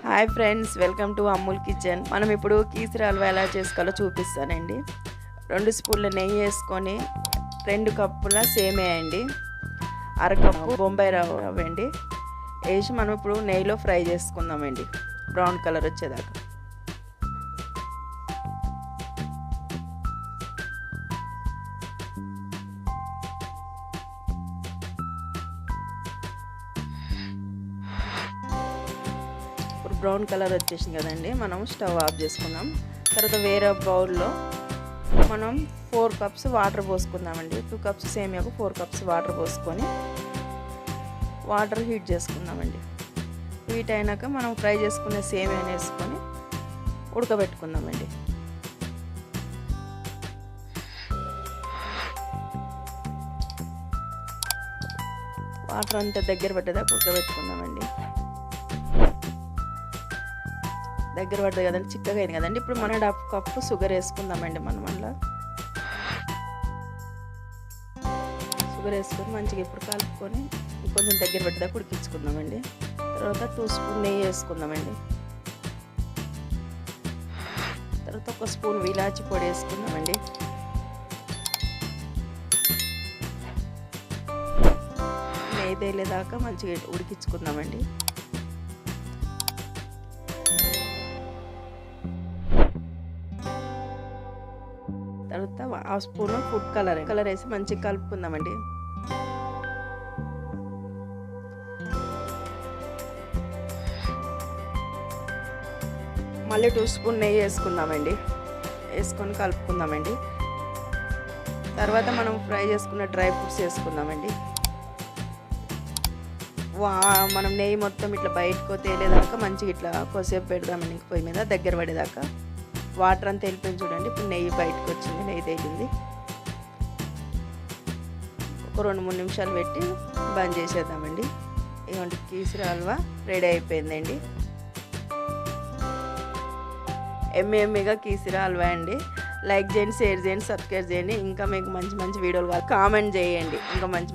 Hi friends, welcome to Amul kitchen. మనం ఇప్పుడు కీసర హల్వా ఎలా చేసుకోవాలో చూపిస్తానండి. 2 స్పూన్ల నెయ్యి వేసుకొని 2 కప్పుల సేమియా అండి, అరకప్పు బొంబాయి రవ్వ అండి వేసి మనం ఇప్పుడు నెయ్యిలో ఫ్రై చేసుకుందామండి బ్రౌన్ కలర్ వచ్చేదాకా. ఇప్పుడు బ్రౌన్ కలర్ వచ్చేసింది కదండి, మనం స్టవ్ ఆఫ్ చేసుకుందాం. తర్వాత వేరే బౌల్లో మనం 4 కప్స్ వాటర్ పోసుకుందామండి. 2 కప్స్ సేమియాకు 4 కప్స్ వాటర్ పోసుకొని వాటర్ హీట్ చేసుకుందామండి. హీట్ అయినాక మనం ఫ్రై చేసుకునే సేమియాని వేసుకొని ఉడకబెట్టుకుందామండి. వాటర్ అంతా దగ్గర పట్టేదాకా ఉడకబెట్టుకుందామండి. దగ్గర పడుతుంది కదండి, చిక్కగా అయింది కదండి. ఇప్పుడు మనం 1/2 కప్పు షుగర్ వేసుకుందామండి. మనం అలా షుగర్ వేసుకొని మంచిగా ఇప్పుడు కలుపుకొని కొంచెం దగ్గర పట్టేదాకా ఉడికించుకుందామండి. తర్వాత 2 స్పూన్ నెయ్యి వేసుకుందామండి. తర్వాత 1 స్పూన్ ఇలాచి పొడి వేసుకుందామండి. నెయ్యి తేలేదాకా మంచిగా ఉడికించుకుందామండి. తర్వాత 1/2 స్పూన్ ఫుడ్ కలర్ వేసి మంచిగా కలుపుకుందామండి. మళ్ళీ 2 స్పూన్ నెయ్యి వేసుకుందామండి. వేసుకొని కలుపుకుందామండి. తర్వాత మనం ఫ్రై చేసుకున్న డ్రై ఫ్రూట్స్ వేసుకుందామండి. మనం నెయ్యి మొత్తం ఇట్లా బయటకు తేలేదాకా మంచిగా ఇట్లా కొద్దిసేపు పెడదామండి. ఇంక పొయ్యి మీద దగ్గర పడేదాకా వాటర్ అంతా వెళ్ళిపోయింది చూడండి. ఇప్పుడు నెయ్యి బయటకు వచ్చింది, నెయ్యి తేలింది. ఒక 2-3 నిమిషాలు పెట్టి బంద్ చేసేద్దామండి. ఇదిగోండి, కీసర హల్వా రెడీ అయిపోయిందండి. ఎమ్మెగా కీసర హల్వా అండి. లైక్ చేయండి, షేర్ చేయండి, సబ్స్క్రైబ్ చేయండి. ఇంకా మీకు మంచి మంచి వీడియోలు కావాలి కామెంట్ చేయండి. ఇంకా మంచి